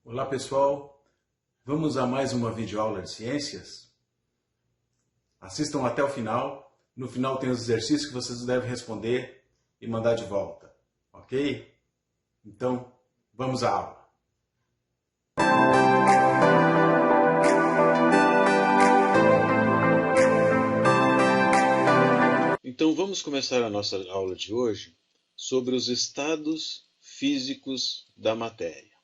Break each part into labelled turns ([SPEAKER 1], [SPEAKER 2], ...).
[SPEAKER 1] Olá pessoal, vamos a mais uma videoaula de ciências? Assistam até o final, no final tem os exercícios que vocês devem responder e mandar de volta, ok? Então, vamos à aula. Então vamos começar a nossa aula de hoje sobre os estados físicos da matéria.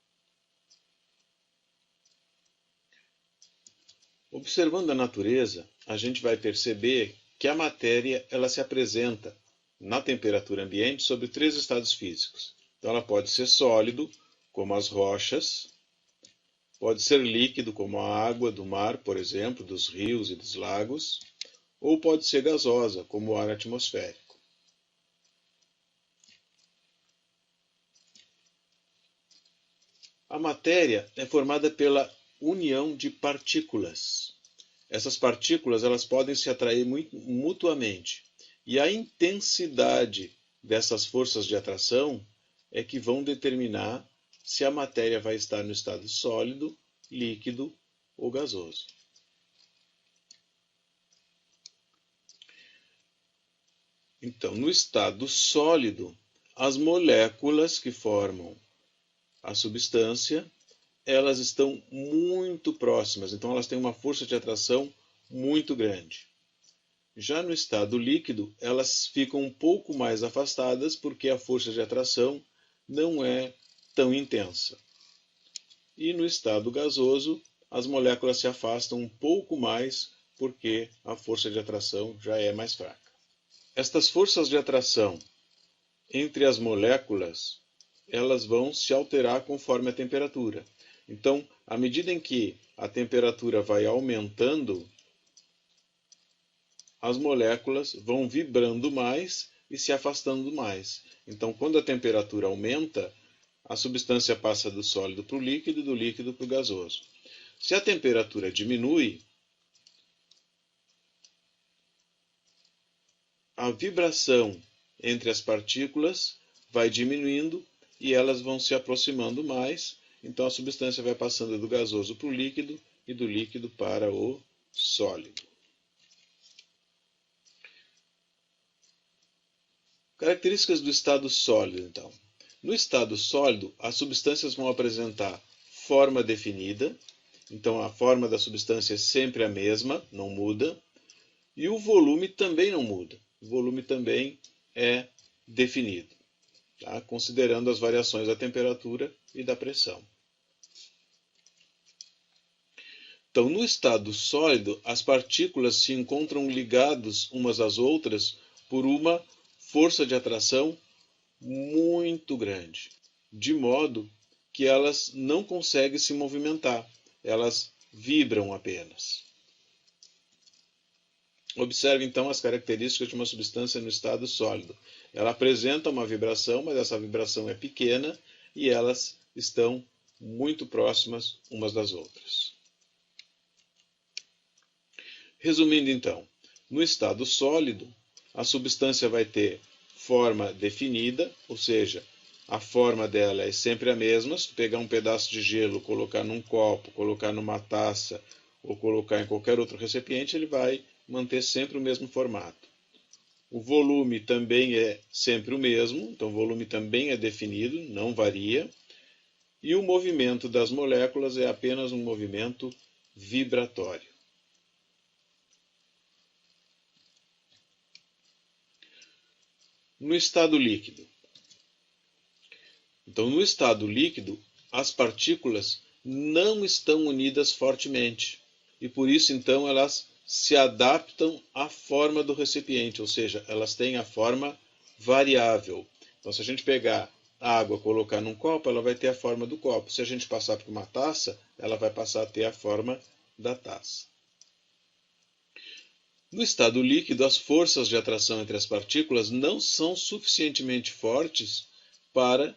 [SPEAKER 1] Observando a natureza, a gente vai perceber que a matéria ela se apresenta na temperatura ambiente sob três estados físicos. Então ela pode ser sólido, como as rochas, pode ser líquido, como a água do mar, por exemplo, dos rios e dos lagos, ou pode ser gasosa, como o ar atmosférico. A matéria é formada pela união de partículas. Essas partículas elas podem se atrair mutuamente. E a intensidade dessas forças de atração é que vão determinar se a matéria vai estar no estado sólido, líquido ou gasoso. Então, no estado sólido, as moléculas que formam a substância elas estão muito próximas, então elas têm uma força de atração muito grande. Já no estado líquido, elas ficam um pouco mais afastadas porque a força de atração não é tão intensa. E no estado gasoso, as moléculas se afastam um pouco mais porque a força de atração já é mais fraca. Estas forças de atração entre as moléculas, elas vão se alterar conforme a temperatura. Então, à medida em que a temperatura vai aumentando, as moléculas vão vibrando mais e se afastando mais. Então, quando a temperatura aumenta, a substância passa do sólido para o líquido e do líquido para o gasoso. Se a temperatura diminui, a vibração entre as partículas vai diminuindo e elas vão se aproximando mais. Então a substância vai passando do gasoso para o líquido e do líquido para o sólido. Características do estado sólido, então. No estado sólido, as substâncias vão apresentar forma definida. Então a forma da substância é sempre a mesma, não muda. E o volume também não muda. O volume também é definido, tá? Considerando as variações da temperatura e da pressão. Então, no estado sólido, as partículas se encontram ligadas umas às outras por uma força de atração muito grande, de modo que elas não conseguem se movimentar, elas vibram apenas. Observe então as características de uma substância no estado sólido. Ela apresenta uma vibração, mas essa vibração é pequena e elas estão muito próximas umas das outras. Resumindo então, no estado sólido, a substância vai ter forma definida, ou seja, a forma dela é sempre a mesma. Se tu pegar um pedaço de gelo, colocar num copo, colocar numa taça ou colocar em qualquer outro recipiente, ele vai manter sempre o mesmo formato. O volume também é sempre o mesmo, então o volume também é definido, não varia. E o movimento das moléculas é apenas um movimento vibratório. No estado líquido. Então, no estado líquido, as partículas não estão unidas fortemente. E por isso, então, elas se adaptam à forma do recipiente, ou seja, elas têm a forma variável. Então, se a gente pegar a água e colocar num copo, ela vai ter a forma do copo. Se a gente passar por uma taça, ela vai passar a ter a forma da taça. No estado líquido, as forças de atração entre as partículas não são suficientemente fortes para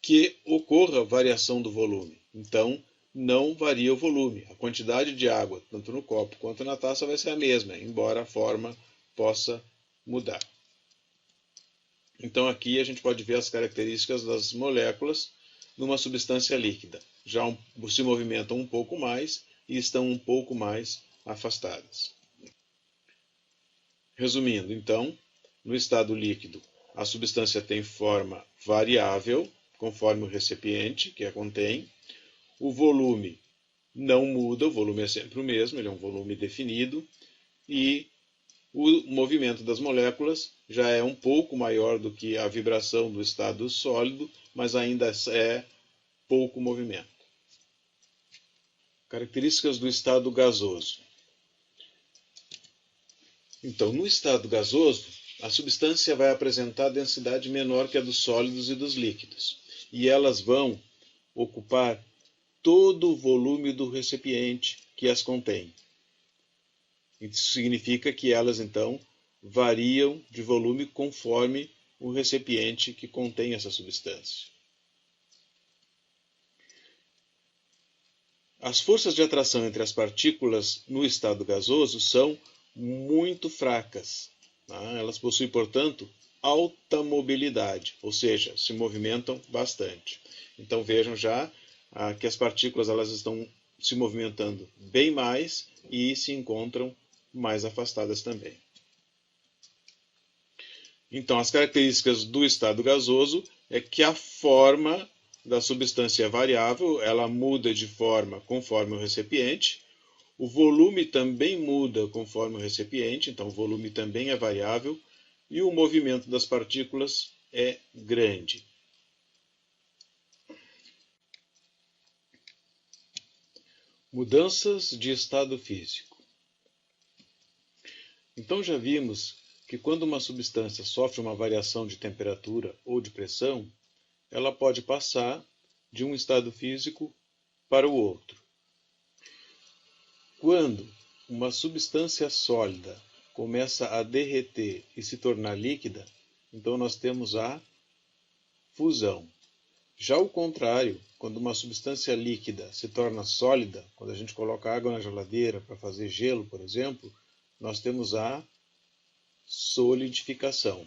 [SPEAKER 1] que ocorra variação do volume. Então, não varia o volume. A quantidade de água, tanto no copo quanto na taça, vai ser a mesma, embora a forma possa mudar. Então, aqui a gente pode ver as características das moléculas. numa substância líquida. Já se movimentam um pouco mais e estão um pouco mais afastadas. Resumindo, então, no estado líquido, a substância tem forma variável, conforme o recipiente que a contém. O volume não muda, o volume é sempre o mesmo, ele é um volume definido. E o movimento das moléculas já é um pouco maior do que a vibração do estado sólido, mas ainda é pouco movimento. Características do estado gasoso. Então, no estado gasoso, a substância vai apresentar densidade menor que a dos sólidos e dos líquidos, e elas vão ocupar todo o volume do recipiente que as contém. Isso significa que elas, então, variam de volume conforme o recipiente que contém essa substância. As forças de atração entre as partículas no estado gasoso são muito fracas. Elas possuem, portanto, alta mobilidade, ou seja, se movimentam bastante. Então vejam já que as partículas elas estão se movimentando bem mais e se encontram mais afastadas também. Então, as características do estado gasoso é que a forma da substância é variável, ela muda de forma conforme o recipiente. O volume também muda conforme o recipiente, então o volume também é variável. E o movimento das partículas é grande. Mudanças de estado físico. Então já vimos que quando uma substância sofre uma variação de temperatura ou de pressão, ela pode passar de um estado físico para o outro. Quando uma substância sólida começa a derreter e se tornar líquida, então nós temos a fusão. Já o contrário, quando uma substância líquida se torna sólida, quando a gente coloca água na geladeira para fazer gelo, por exemplo, nós temos a solidificação.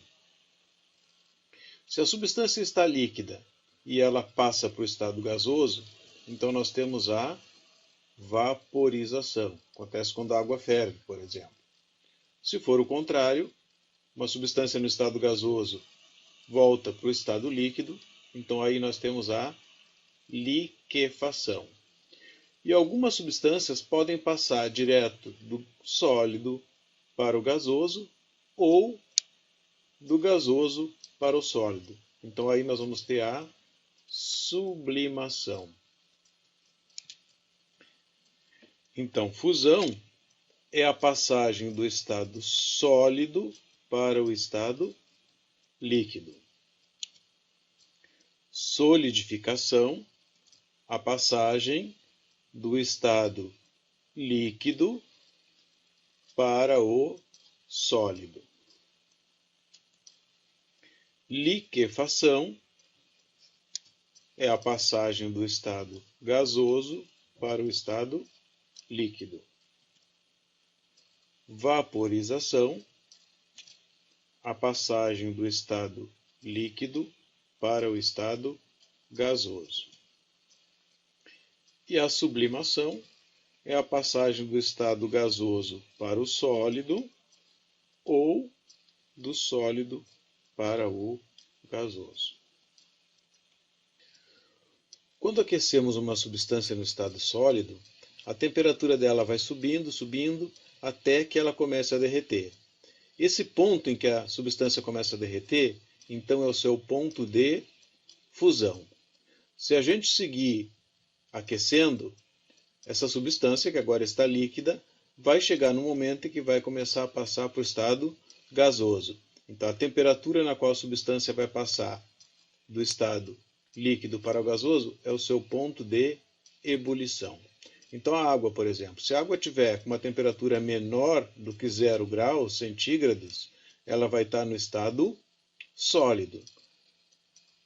[SPEAKER 1] Se a substância está líquida e ela passa para o estado gasoso, então nós temos a vaporização. Acontece quando a água ferve, por exemplo. Se for o contrário, uma substância no estado gasoso volta para o estado líquido, então aí nós temos a liquefação. E algumas substâncias podem passar direto do sólido para o gasoso ou do gasoso para o sólido. Então aí nós vamos ter a sublimação. Então, fusão é a passagem do estado sólido para o estado líquido. Solidificação, a passagem do estado líquido para o sólido. Liquefação é a passagem do estado gasoso para o estado líquido. Vaporização, a passagem do estado líquido para o estado gasoso. E a sublimação é a passagem do estado gasoso para o sólido ou do sólido para o gasoso. Quando aquecemos uma substância no estado sólido, a temperatura dela vai subindo, subindo, até que ela comece a derreter. Esse ponto em que a substância começa a derreter, então é o seu ponto de fusão. Se a gente seguir aquecendo, essa substância, que agora está líquida, vai chegar no momento em que vai começar a passar para o estado gasoso. Então, a temperatura na qual a substância vai passar do estado líquido para o gasoso é o seu ponto de ebulição. Então, a água, por exemplo, se a água tiver com uma temperatura menor do que 0 graus centígrados, ela vai estar no estado sólido.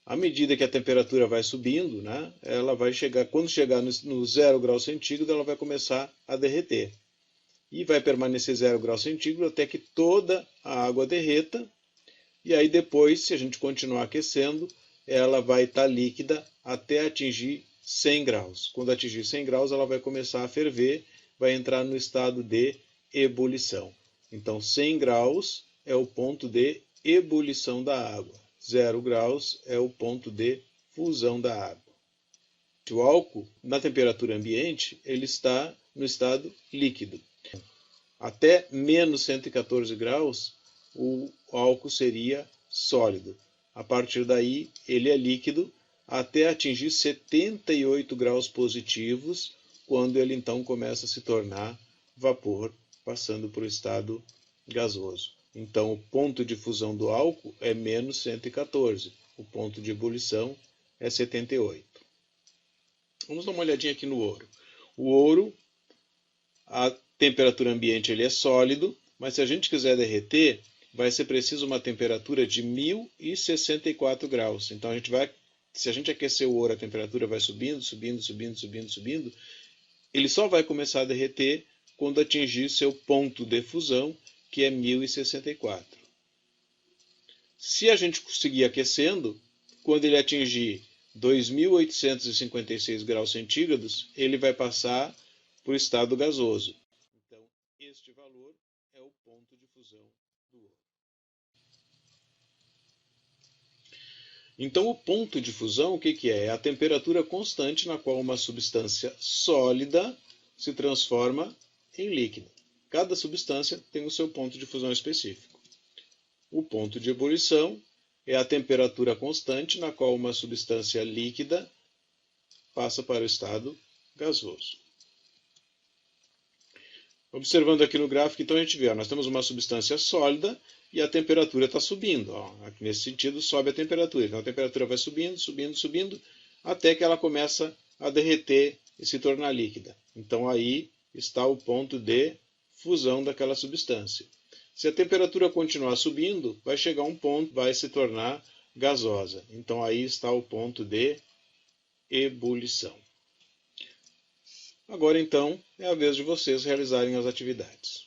[SPEAKER 1] À medida que a temperatura vai subindo, ela vai chegar, quando chegar no 0 graus centígrados, ela vai começar a derreter. E vai permanecer 0 graus centígrados até que toda a água derreta. E aí depois, se a gente continuar aquecendo, ela vai estar líquida até atingir 100 graus. Quando atingir 100 graus, ela vai começar a ferver, vai entrar no estado de ebulição. Então, 100 graus é o ponto de ebulição da água. 0 graus é o ponto de fusão da água. O álcool, na temperatura ambiente, ele está no estado líquido. Até menos 114 graus, o álcool seria sólido. A partir daí, ele é líquido até atingir 78 graus positivos, quando ele então começa a se tornar vapor, passando para o estado gasoso. Então, o ponto de fusão do álcool é menos 114, o ponto de ebulição é 78. Vamos dar uma olhadinha aqui no ouro. O ouro, a temperatura ambiente ele é sólido, mas se a gente quiser derreter, vai ser preciso uma temperatura de 1064 graus. Então, se a gente aquecer o ouro, a temperatura vai subindo, subindo, subindo, subindo, subindo. Ele só vai começar a derreter quando atingir seu ponto de fusão, que é 1064. Se a gente conseguir aquecendo, quando ele atingir 2.856 graus centígrados, ele vai passar para o estado gasoso. Então, este valor é o ponto de fusão do ouro. Então, o ponto de fusão, o que é? É a temperatura constante na qual uma substância sólida se transforma em líquido. Cada substância tem o seu ponto de fusão específico. O ponto de ebulição é a temperatura constante na qual uma substância líquida passa para o estado gasoso. Observando aqui no gráfico, então a gente vê, nós temos uma substância sólida e a temperatura está subindo. Aqui nesse sentido, sobe a temperatura. Então a temperatura vai subindo, subindo, subindo, até que ela começa a derreter e se tornar líquida. Então aí está o ponto de fusão daquela substância. Se a temperatura continuar subindo, vai chegar a um ponto, vai se tornar gasosa. Então aí está o ponto de ebulição. Agora então é a vez de vocês realizarem as atividades.